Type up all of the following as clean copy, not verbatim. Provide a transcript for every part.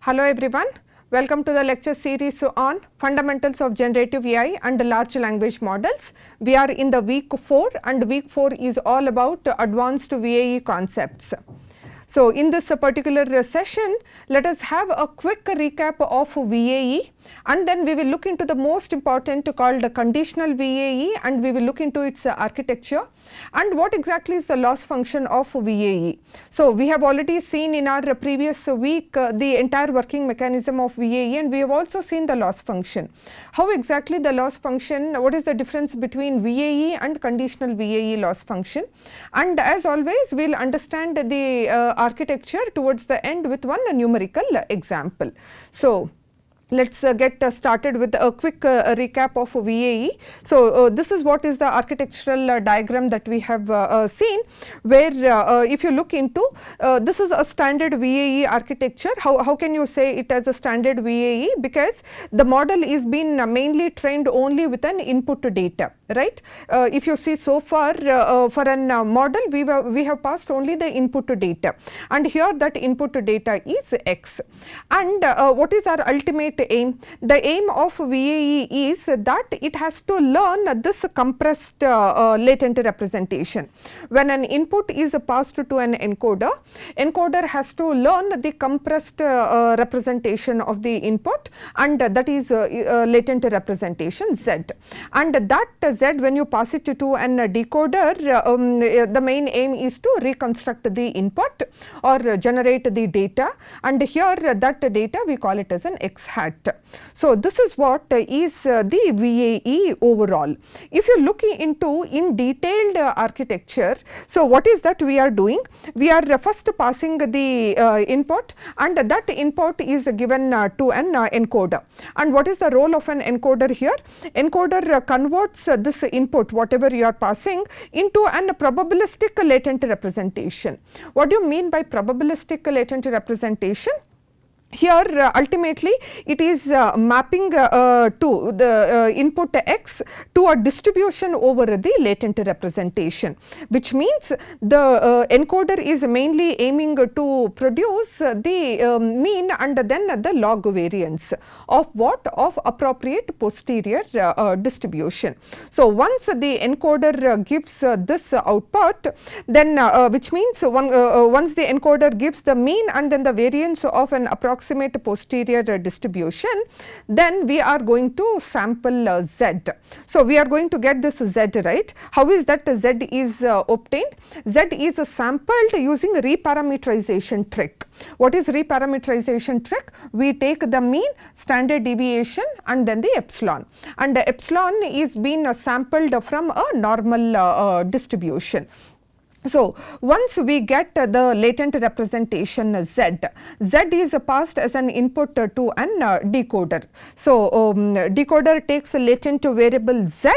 Hello everyone, welcome to the lecture series on Fundamentals of Generative AI and Large Language Models. We are in the week 4 and week 4 is all about advanced VAE concepts. So, in this particular session, let us have a quick recap of VAE and then we will look into the most important called the Conditional VAE and we will look into its architecture and what exactly is the loss function of VAE. So, we have already seen in our previous week the entire working mechanism of VAE and we have also seen the loss function. How exactly the loss function, what is the difference between VAE and Conditional VAE loss function, and as always we will understand the architecture towards the end with one numerical example. So, let us get started with a quick recap of VAE. So, this is what is the architectural diagram that we have seen, where if you look into this is a standard VAE architecture. How can you say it as a standard VAE? Because the model is been mainly trained only with an input data, right? If you see so far for an model we have passed only the input data and here that input data is X. And what is our ultimate aim? The aim of VAE is that it has to learn this compressed latent representation. When an input is passed to an encoder, encoder has to learn the compressed representation of the input and that is latent representation Z. And that Z, when you pass it to an decoder, the main aim is to reconstruct the input or generate the data, and here that data we call it as an X hat. So, this is what is the VAE overall. If you look into in detailed architecture, so what is that we are doing? We are first passing the input and that input is given to an encoder. And what is the role of an encoder here? Encoder converts this input, whatever you are passing, into an probabilistic latent representation. What do you mean by probabilistic latent representation? Here ultimately it is mapping to the input X to a distribution over the latent representation, which means the encoder is mainly aiming to produce the mean and then the log variance of what? Of appropriate posterior distribution. So, once the encoder gives this output, then which means once the encoder gives the mean and then the variance of an approximate posterior distribution, then we are going to sample Z. So, we are going to get this Z, right? How is that Z is obtained? Z is sampled using reparameterization trick. What is reparameterization trick? We take the mean, standard deviation and then the epsilon, and the epsilon is being sampled from a normal distribution. So, once we get the latent representation Z, Z is passed as an input to an decoder. So, decoder takes a latent variable Z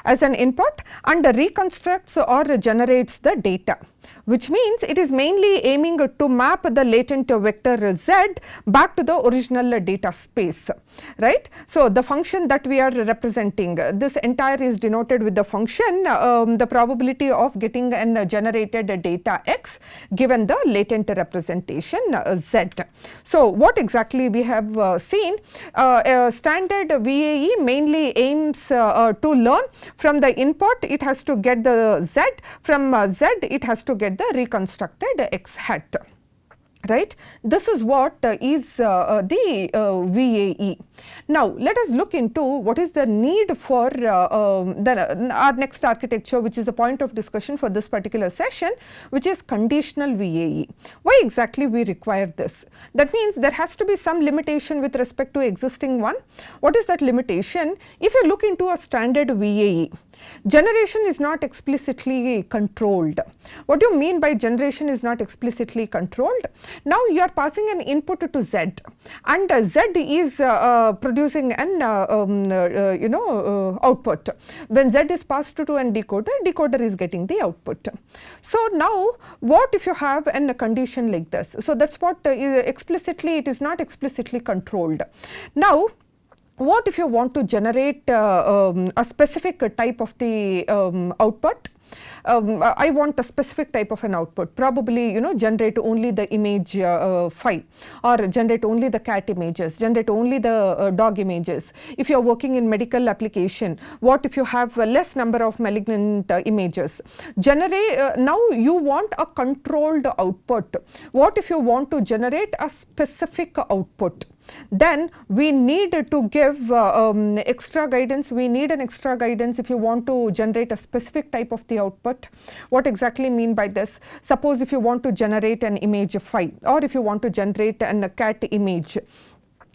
as an input and reconstructs or generates the data, which means it is mainly aiming to map the latent vector Z back to the original data space, right. So, the function that we are representing, this entire is denoted with the function, the probability of getting an generated data X given the latent representation Z. So, what exactly we have seen? Standard VAE mainly aims to learn from the input, it has to get the Z, from Z it has to get the reconstructed X hat, right. This is what is the VAE. Now, let us look into what is the need for our next architecture, which is a point of discussion for this particular session, which is Conditional VAE. Why exactly we require this? That means there has to be some limitation with respect to existing one. What is that limitation? If you look into a standard VAE, generation is not explicitly controlled. What do you mean by generation is not explicitly controlled? Now, you are passing an input to Z and Z is producing an output. When Z is passed to an decoder, decoder is getting the output. So, now what if you have a condition like this? So, that is what explicitly, it is not explicitly controlled. Now, what if you want to generate a specific type of the output? I want a specific type of an output, probably generate only the image phi, or generate only the cat images, generate only the dog images. If you are working in medical application, what if you have a less number of malignant images? Generate now you want a controlled output. What if you want to generate a specific output? Then we need to give extra guidance. We need an extra guidance if you want to generate a specific type of the output. What exactly mean by this? Suppose if you want to generate an image phi, or if you want to generate a cat image,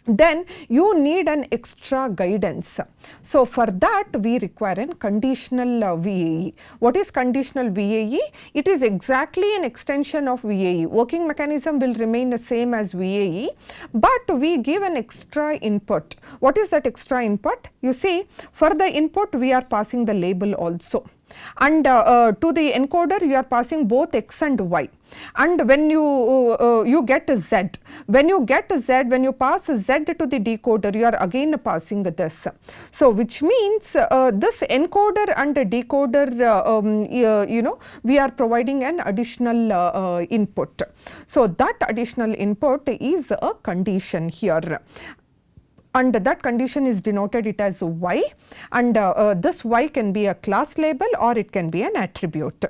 then you need an extra guidance. So for that we require a conditional VAE. What is conditional VAE? It is exactly an extension of VAE. Working mechanism will remain the same as VAE, but we give an extra input. What is that extra input? You see, for the input we are passing the label also, and to the encoder you are passing both x and y. And when you get a z, when you pass z to the decoder, you are again passing this. So which means this encoder and decoder, we are providing an additional input. So that additional input is a condition here, and that condition is denoted it as y, and this y can be a class label or it can be an attribute.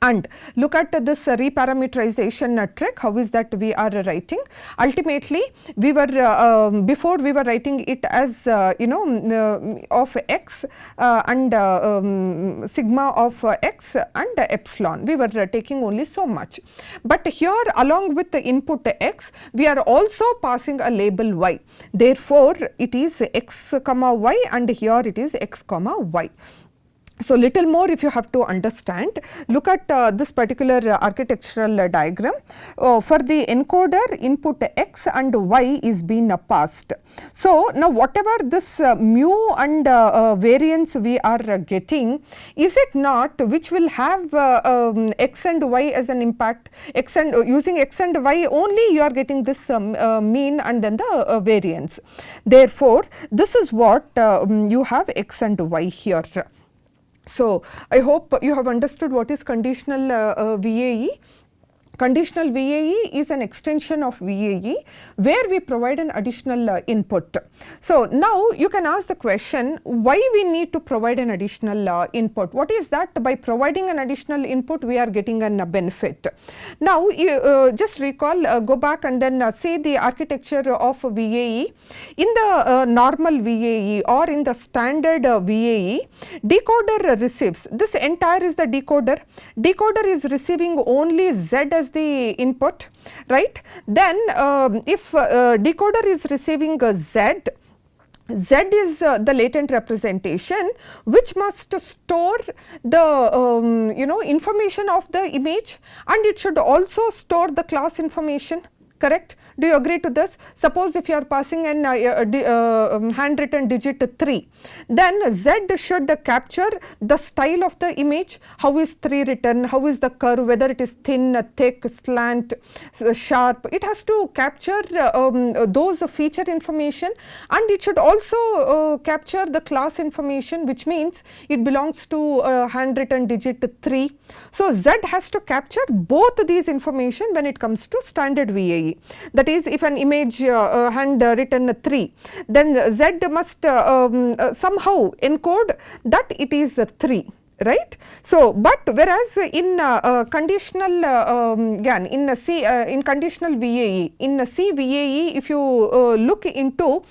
And look at this reparameterization trick. How is that we are writing? Ultimately, we were before we were writing it as of x and sigma of x and epsilon. We were taking only so much. But here, along with the input x, we are also passing a label y. Therefore, it is x comma y, and here it is x comma y. So little more if you have to understand, look at this particular architectural diagram. For the encoder, input x and y is being passed. So now whatever this mu and variance we are getting, is it not which will have x and y as an impact? X and using x and y only you are getting this mean and then the variance. Therefore, this is what you have x and y here. So I hope you have understood what is conditional VAE. Conditional VAE is an extension of VAE where we provide an additional input. So now you can ask the question, why we need to provide an additional input? What is that? By providing an additional input we are getting a benefit. Now you just recall, go back and then see the architecture of VAE. In the normal VAE or in the standard VAE, decoder receives, this entire is the decoder. Decoder is receiving only Z as the input, right? Then if decoder is receiving a Z, Z is the latent representation which must store the information of the image, and it should also store the class information, correct? Do you agree to this? Suppose if you are passing an handwritten digit 3, then Z should capture the style of the image. How is 3 written? How is the curve? Whether it is thin, thick, slant, sharp. It has to capture those feature information, and it should also capture the class information, which means it belongs to handwritten digit 3. So Z has to capture both these information when it comes to standard VAE. That is, if an image handwritten 3, then Z must somehow encode that it is 3. Right. So, but whereas in conditional in conditional VAE, in cVAE, if you look into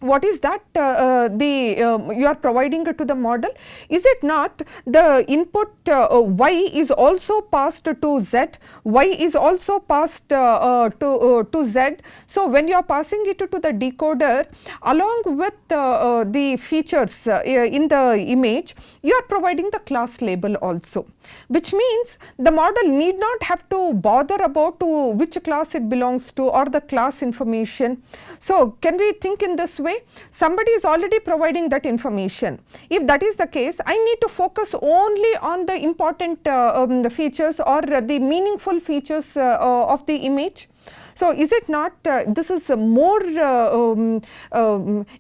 what is that you are providing to the model, is it not the input y is also passed to z, y is also passed to z. So when you are passing it to the decoder along with the features in the image, you are providing the class label also, which means the model need not have to bother about to which class it belongs to or the class information. So can we think in this way? Somebody is already providing that information. If that is the case, I need to focus only on the important the features or the meaningful features of the image. So is it not this is more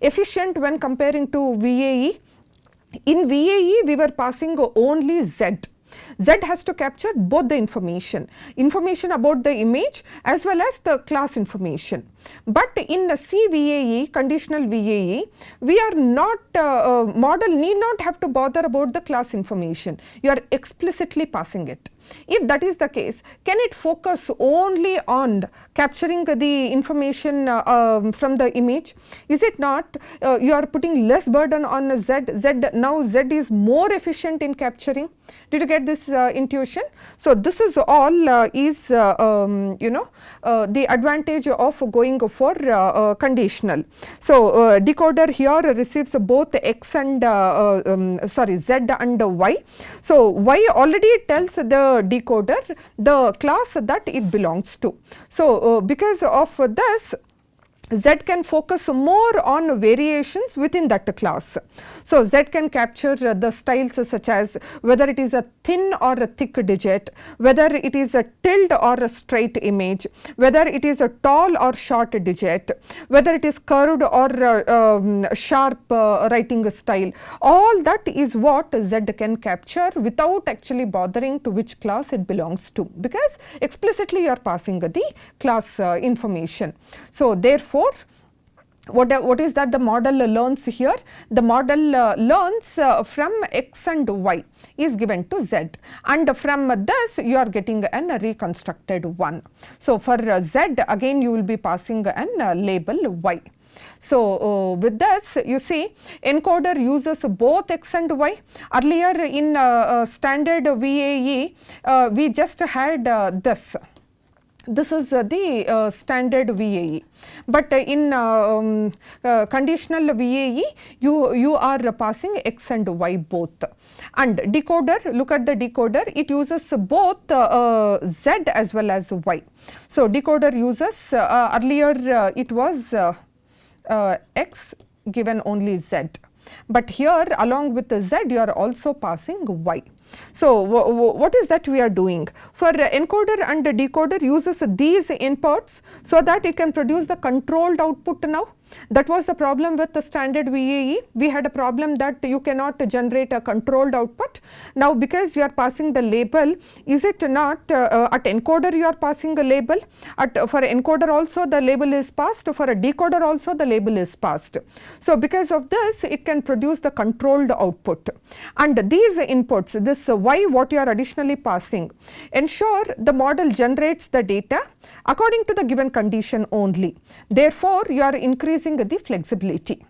efficient when comparing to VAE? In VAE, we were passing only Z. Z has to capture both the information about the image as well as the class information. But in the c-VAE, conditional VAE, we are not, model need not have to bother about the class information. You are explicitly passing it. If that is the case, can it focus only on capturing the information from the image? Is it not? You are putting less burden on Z. Now Z is more efficient in capturing. Did you get this intuition? So this is all is the advantage of going for conditional. So decoder here receives both X and Z and Y. So Y already tells the decoder the class that it belongs to. So because of this, Z can focus more on variations within that class. So Z can capture the styles such as whether it is a thin or a thick digit, whether it is a tilde or a straight image, whether it is a tall or short digit, whether it is curved or sharp writing style. All that is what Z can capture without actually bothering to which class it belongs to, because explicitly you are passing the class information. So therefore, what is that the model learns here? The model learns from X and Y is given to Z, and from this you are getting an reconstructed one. So for Z, again you will be passing an label Y. So with this, you see, encoder uses both X and Y. Earlier in standard VAE, we just had this. This is the standard VAE, but in conditional VAE, you are passing X and Y both. And decoder, look at the decoder, it uses both Z as well as Y. So decoder uses, earlier it was X given only Z, but here along with the Z you are also passing Y. So what is that we are doing? For encoder and decoder uses these inputs so that it can produce the controlled output now. That was the problem with the standard VAE. We had a problem that you cannot generate a controlled output. Now because you are passing the label, is it not at encoder you are passing a label? For encoder also the label is passed, for a decoder also the label is passed. So because of this it can produce the controlled output. And these inputs, this Y what you are additionally passing, ensure the model generates the data according to the given condition only. Therefore, you are increasing the flexibility.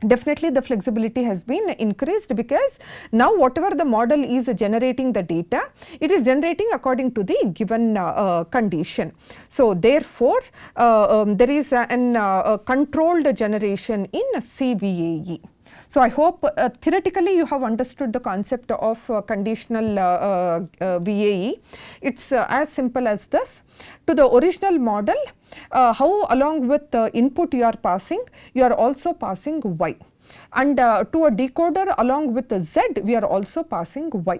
Definitely the flexibility has been increased because now whatever the model is generating the data, it is generating according to the given condition. So therefore, there is a controlled generation in c-VAE. So I hope theoretically you have understood the concept of conditional VAE. It's as simple as this. To the original model, how along with the input you are passing, you are also passing Y. And to a decoder along with the Z, we are also passing Y.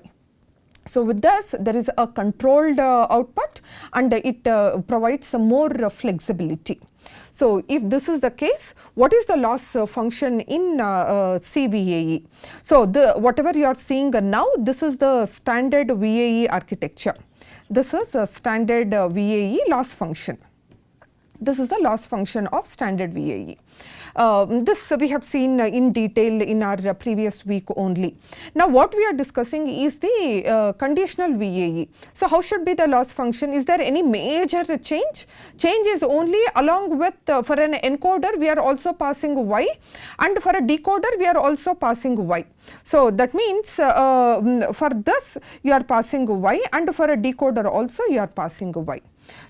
So with this there is a controlled output and it provides some more flexibility. So if this is the case, what is the loss function in c-VAE? So whatever you are seeing now, this is the standard VAE architecture. This is a standard VAE loss function. This is the loss function of standard VAE. This we have seen in detail in our previous week only. Now what we are discussing is the conditional VAE. So how should be the loss function? Is there any major change? Change is only along with for an encoder we are also passing Y, and for a decoder we are also passing Y. So that means for this you are passing Y, and for a decoder also you are passing Y.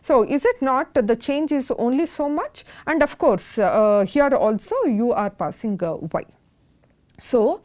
So is it not the change is only so much, and of course here also you are passing Y. So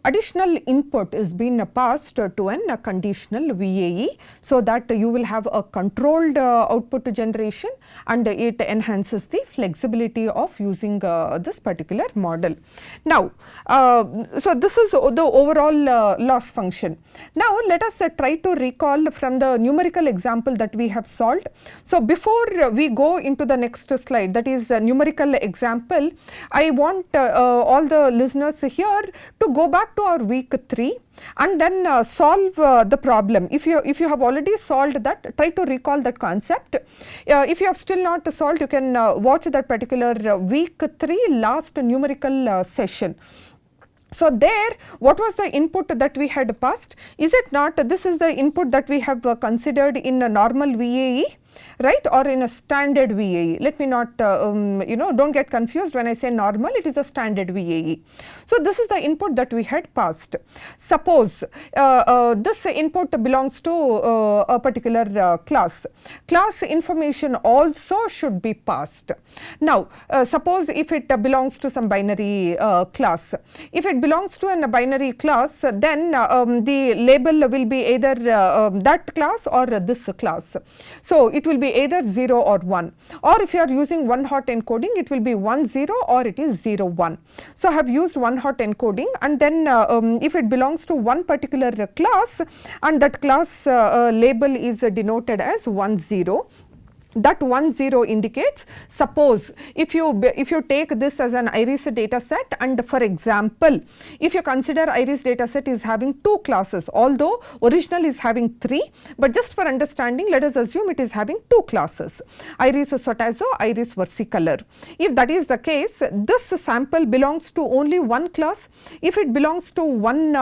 additional input is being passed to a conditional VAE, so that you will have a controlled output generation, and it enhances the flexibility of using this particular model. Now so this is the overall loss function. Now let us try to recall from the numerical example that we have solved. So before we go into the next slide, that is numerical example, I want all the listeners here to go back to our week 3 and then solve the problem. If you have already solved that, try to recall that concept. If you have still not solved, you can watch that particular week 3 last numerical session. So there, what was the input that we had passed? Is it not, this is the input that we have considered in a normal VAE, right, or in a standard VAE. Let me not, don't get confused when I say normal, it is a standard VAE. So this is the input that we had passed. Suppose this input belongs to a particular class. Class information also should be passed. Now, suppose if it belongs to some binary class. If it belongs to a binary class, then the label will be either that class or this class. So it will be either 0 or 1, or if you are using one hot encoding, it will be 1 0 or it is 0 1. So I have used one hot encoding, and then if it belongs to one particular class and that class label is denoted as 1 0. That 1 0 indicates, suppose if you take this as an iris data set, and for example, if you consider iris data set is having 2 classes, although original is having 3, but just for understanding, let us assume it is having 2 classes, iris Sotazo, iris versicolor. If that is the case, this sample belongs to only one class. If it belongs to one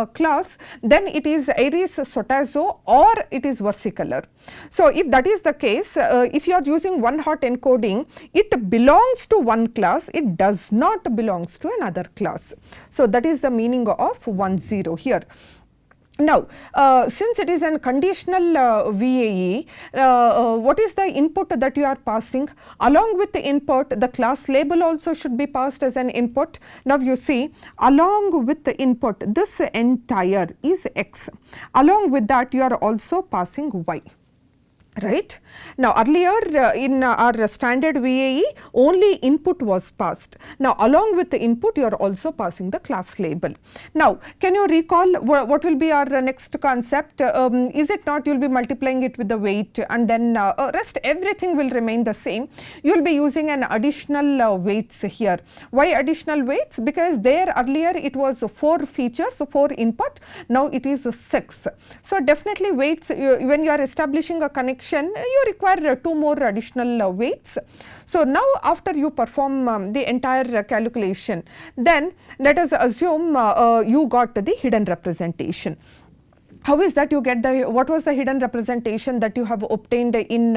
class, then it is iris Sotazo or it is versicolor. So if that is the case, if you are using one hot encoding, it belongs to one class, it does not belongs to another class. So that is the meaning of 1 0 here. Now, since it is a conditional VAE, what is the input that you are passing? Along with the input, the class label also should be passed as an input. Now you see, along with the input, this entire is X. Along with that, you are also passing Y. Right. Now earlier in our standard VAE, only input was passed. Now along with the input, you are also passing the class label. Now can you recall what will be our next concept? Is it not, you will be multiplying it with the weight, and then rest everything will remain the same. You will be using an additional weights here. Why additional weights? Because there earlier it was 4 features, so 4 input, now it is 6. So definitely weights, when you are establishing a connection, you require 2 more additional weights. So now after you perform the entire calculation, then let us assume you got the hidden representation. How is that you get what was the hidden representation that you have obtained in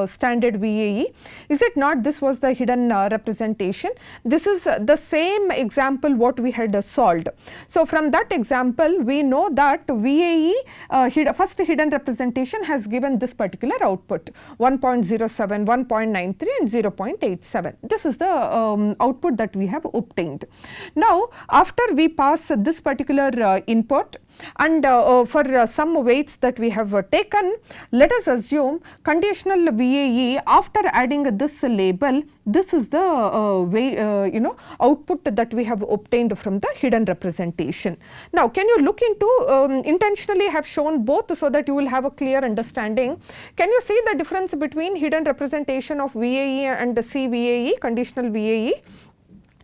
standard VAE? Is it not this was the hidden representation? This is the same example what we had solved. So from that example, we know that VAE first hidden representation has given this particular output 1.07, 1.93 and 0.87. This is the output that we have obtained. Now after we pass this particular input, and for some weights that we have taken, let us assume conditional VAE, after adding this label, this is the output that we have obtained from the hidden representation. Now can you look into, intentionally have shown both so that you will have a clear understanding. Can you see the difference between hidden representation of VAE and c-VAE, conditional VAE?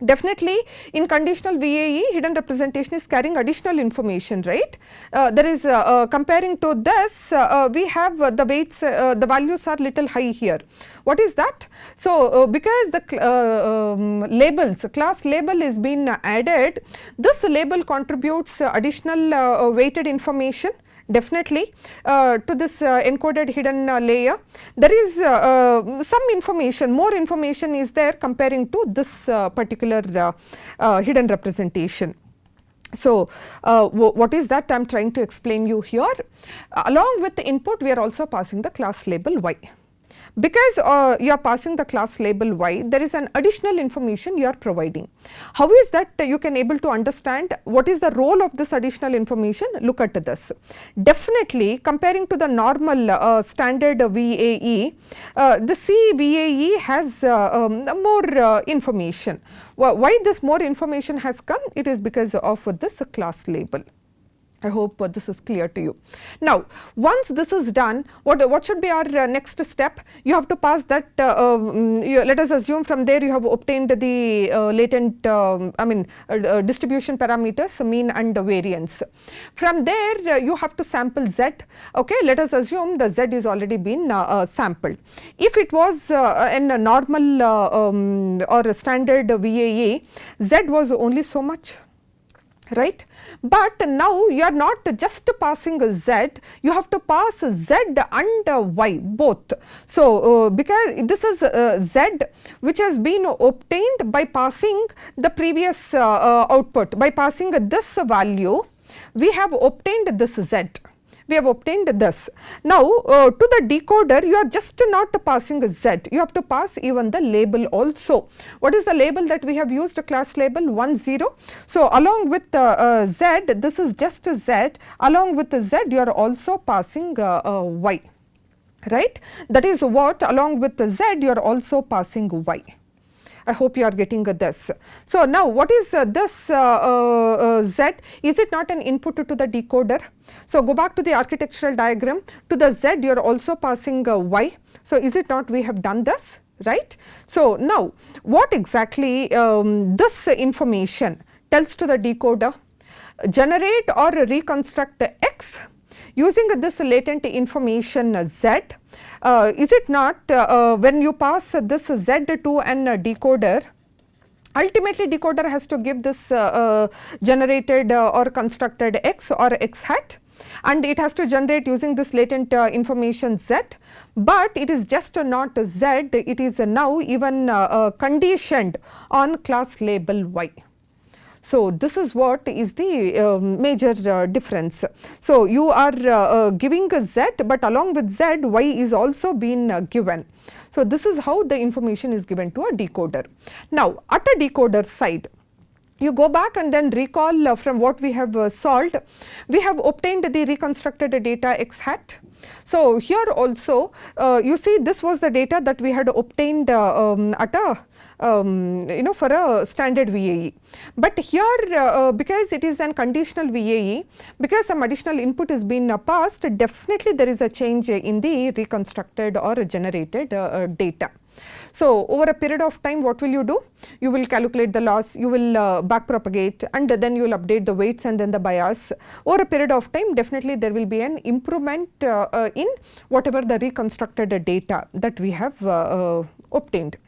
Definitely in conditional VAE, hidden representation is carrying additional information, right? There is comparing to this, we have the weights, the values are little high here. What is that? So because the labels, class label is been added, this label contributes additional weighted information. Definitely to this encoded hidden layer, there is some information, more information is there comparing to this particular hidden representation. So what is that I am trying to explain you here? Along with the input, we are also passing the class label Y. Because you are passing the class label Y, there is an additional information you are providing. How is that you can able to understand what is the role of this additional information? Look at this. Definitely comparing to the normal standard VAE, the c-VAE has more information. Why this more information has come? It is because of this class label. I hope this is clear to you. Now, once this is done, what should be our next step? You have to pass that, let us assume from there you have obtained the latent, distribution parameters, mean and variance. From there, you have to sample Z. Okay, let us assume the Z is already been sampled. If it was in a normal or a standard VAE, Z was only so much, right? But now you are not just passing a Z, you have to pass Z and Y both. So, because this is Z which has been obtained by passing the previous output, by passing this value, we have obtained this Z. We have obtained this. Now, to the decoder, you are just not passing a Z, you have to pass even the label also. What is the label that we have used? A class label 10. So, along with Z, this is just a Z, along with the Z, you are also passing Y, right? That is what, along with the Z, you are also passing Y. I hope you are getting this. So, now what is this Z? Is it not an input to the decoder? So, go back to the architectural diagram. To the Z, you are also passing Y. So, is it not we have done this, right? So, now what exactly this information tells to the decoder? Generate or reconstruct X using this latent information Z. Is it not when you pass this Z to an decoder, ultimately decoder has to give this generated or constructed X or X hat, and it has to generate using this latent information Z, but it is just not Z, it is now even conditioned on class label Y. So, this is what is the major difference. So, you are giving a Z, but along with Z, Y is also been given. So, this is how the information is given to a decoder. Now, at a decoder side, you go back and then recall from what we have solved, we have obtained the reconstructed data X hat. So, here also you see this was the data that we had obtained at a for a standard VAE. But here because it is an conditional VAE, because some additional input is being passed, definitely there is a change in the reconstructed or generated data. So, over a period of time, what will you do? You will calculate the loss, you will back propagate, and then you will update the weights and then the bias. Over a period of time, definitely there will be an improvement in whatever the reconstructed data that we have obtained.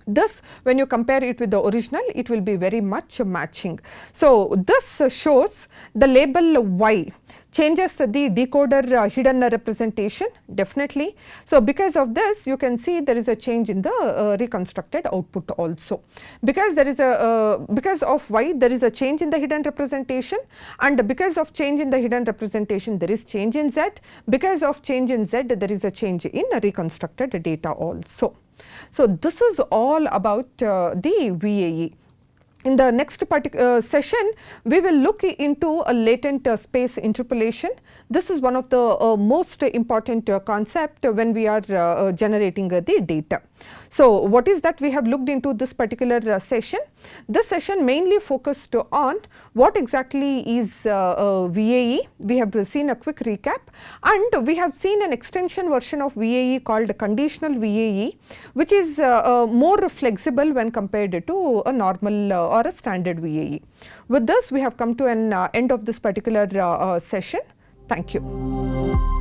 This, when you compare it with the original, it will be very much matching. So, this shows the label Y changes the decoder hidden representation, definitely. So, because of this, you can see there is a change in the reconstructed output also. Because there is a because of Y, there is a change in the hidden representation, and because of change in the hidden representation, there is change in Z. Because of change in Z, there is a change in reconstructed data also. So, this is all about the VAE. In the next session, we will look into a latent space interpolation. This is one of the most important concept when we are generating the data. So, what is that we have looked into this particular session? This session mainly focused on what exactly is VAE. We have seen a quick recap, and we have seen an extension version of VAE called conditional VAE, which is more flexible when compared to a normal or a standard VAE. With this, we have come to an end of this particular session. Thank you.